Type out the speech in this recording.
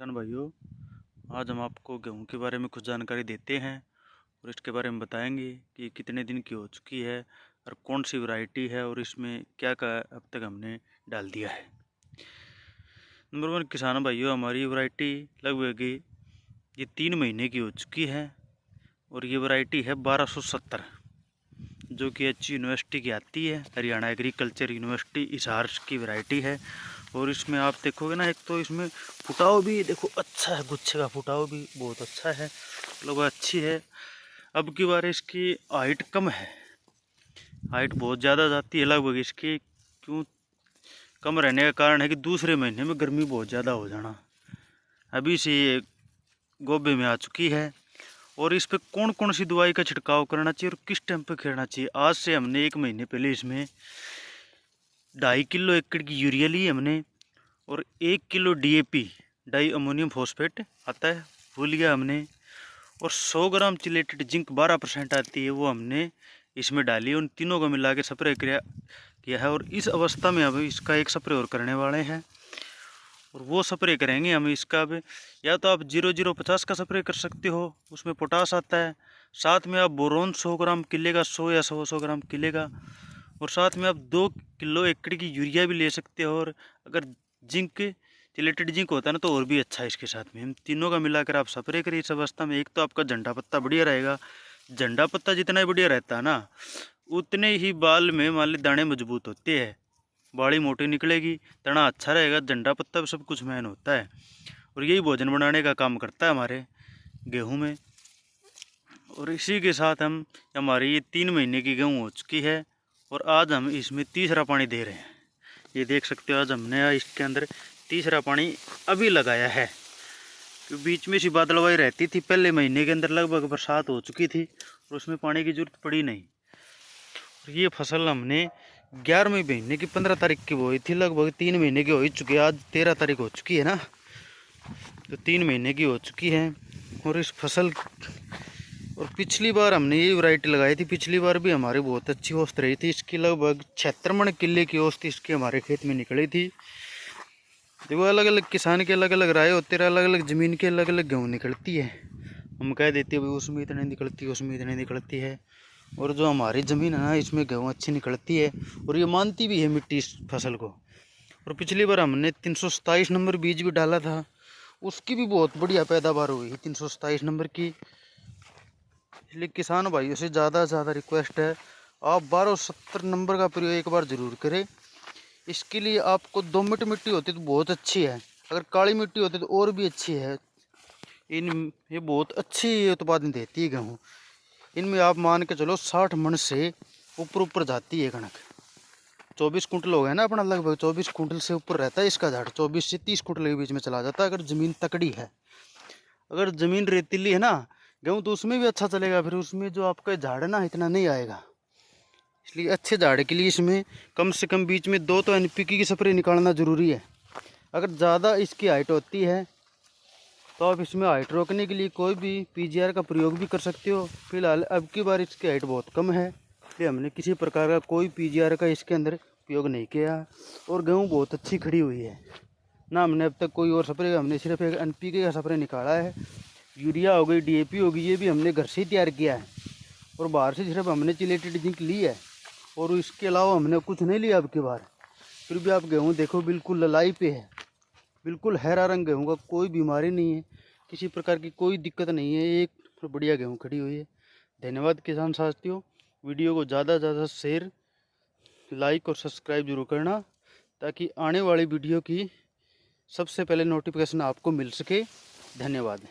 किसान भाइयों, आज हम आपको गेहूं के बारे में कुछ जानकारी देते हैं और इसके बारे में बताएंगे कि कितने दिन की हो चुकी है और कौन सी वैरायटी है और इसमें क्या क्या अब तक हमने डाल दिया है। नंबर 1 किसान भाइयों, हमारी वैरायटी लगभग ये 3 महीने की हो चुकी है और ये वैरायटी है 1270, जो कि एच यूनिवर्सिटी की आती है, हरियाणा एग्रीकल्चर यूनिवर्सिटी हिसार की वैरायटी है। और इसमें आप देखोगे ना, एक तो इसमें फुटाव भी देखो अच्छा है, गुच्छे का फुटाव भी बहुत अच्छा है, मतलब अच्छी है। अब की बार इसकी हाइट कम है, हाइट बहुत ज़्यादा जाती है लगभग इसकी। क्यों कम रहने का कारण है कि दूसरे महीने में गर्मी बहुत ज़्यादा हो जाना। अभी से ये गोबे में आ चुकी है और इस पर कौन कौन सी दवाई का छिड़काव करना चाहिए और किस टाइम पे खेलना चाहिए। आज से हमने 1 महीने पहले इसमें 2.5 किलो एकड़ की यूरिया ली हमने और 1 kilo DAP di ammonium phosphate आता है वो लिया हमने, और 100 ग्राम चिलेटेड जिंक 12% आती है वो हमने इसमें डाली। उन तीनों को मिला के स्प्रे किया है और इस अवस्था में अब इसका एक स्प्रे और करने वाले हैं और वो स्प्रे करेंगे हम इसका। अब या तो आप 0050 का स्प्रे कर सकते हो, उसमें पोटास आता है। साथ में आप बोरोन 100 ग्राम किले का, 100 या 100 ग्राम किले का, और साथ में आप 2 किलो एकड़ की यूरिया भी ले सकते हो। और अगर जिंक चिलेटेड जिंक होता है ना तो और भी अच्छा है। इसके साथ में हम तीनों का मिलाकर आप स्प्रे करिए इस अवस्था में। एक तो आपका झंडा पत्ता बढ़िया रहेगा, झंडा पत्ता जितना बढ़िया रहता है ना उतने ही बाल में मान ली दाने मजबूत होते हैं, बाड़ी मोटी निकलेगी, तना अच्छा रहेगा। झंडा पत्ता भी सब कुछ मेन होता है और यही भोजन बनाने का काम करता है हमारे गेहूं में। और इसी के साथ हमारी ये 3 महीने की गेहूं हो चुकी है और आज हम इसमें तीसरा पानी दे रहे हैं। ये देख सकते हो, आज हमने इसके अंदर तीसरा पानी अभी लगाया है। बीच में सी बादलवाई रहती थी, पहले महीने के अंदर लगभग बरसात हो चुकी थी और उसमें पानी की जरूरत पड़ी नहीं। और ये फसल हमने 11वें महीने की 15 तारीख की बोई थी, लगभग 3 महीने की हो ही चुकी है। आज 13 तारीख हो चुकी है ना, तो 3 महीने की हो चुकी है। और इस फसल और पिछली बार हमने ये वैरायटी लगाई थी, पिछली बार भी हमारी बहुत अच्छी औसत रही थी। इसकी लगभग 76 मन किले की औसत इसकी हमारे खेत में निकली थी। देखो, अलग अलग किसान के अलग अलग राय होते रहे, अलग अलग ज़मीन के अलग अलग गेहूँ निकलती है। हम कह देते हैं भाई उसमें इतने निकलती है, उसमें इतने निकलती है, और जो हमारी ज़मीन है ना इसमें गेहूँ अच्छी निकलती है और ये मानती भी है मिट्टी इस फसल को। और पिछली बार हमने 327 नंबर बीज भी डाला था, उसकी भी बहुत बढ़िया पैदावार हुई 327 नंबर की। इसलिए किसान भाइयों से ज़्यादा रिक्वेस्ट है, आप 1270 नंबर का प्रयोग एक बार ज़रूर करें। इसके लिए आपको दोमट मिट्टी होती तो बहुत अच्छी है, अगर काली मिट्टी होती तो और भी अच्छी है। ये बहुत अच्छी उत्पादन देती है गेहूँ। इनमें आप मान के चलो 60 मन से ऊपर जाती है कणक। 24 कुंटल हो गया ना अपना, लगभग 24 कुंटल से ऊपर रहता है इसका झाड़, 24 से 30 कुंटल के बीच में चला जाता है अगर ज़मीन तकड़ी है। अगर ज़मीन रेतीली है ना गेहूँ तो उसमें भी अच्छा चलेगा, फिर उसमें जो आपका झाड़ है ना इतना नहीं आएगा। इसलिए अच्छे झाड़ के लिए इसमें कम से कम बीच में 2 तो NPK की स्प्रे निकालना ज़रूरी है। अगर ज़्यादा इसकी हाइट होती है तो आप इसमें हाइट रोकने के लिए कोई भी PGR का प्रयोग भी कर सकते हो। फिलहाल अब की बार इसकी हाइट बहुत कम है, इसलिए हमने किसी प्रकार का कोई PGR का इसके अंदर उपयोग नहीं किया और गेहूँ बहुत अच्छी खड़ी हुई है ना। हमने अब तक कोई और स्प्रे, हमने सिर्फ एक NPK का स्प्रे निकाला है। यूरिया हो गई, DAP हो गई, ये भी हमने घर से ही तैयार किया है और बाहर से सिर्फ हमने चिलेटेड जिंक ली है और इसके अलावा हमने कुछ नहीं लिया अब की बार। फिर भी आप गेहूँ देखो बिल्कुल ललाई पे है, बिल्कुल हरा रंग गेहूँ का, कोई बीमारी नहीं है, किसी प्रकार की कोई दिक्कत नहीं है, एक बढ़िया गेहूँ खड़ी हुई है। धन्यवाद किसान साथियों, वीडियो को ज़्यादा से ज़्यादा शेयर, लाइक और सब्सक्राइब जरूर करना ताकि आने वाली वीडियो की सबसे पहले नोटिफिकेशन आपको मिल सके। धन्यवाद।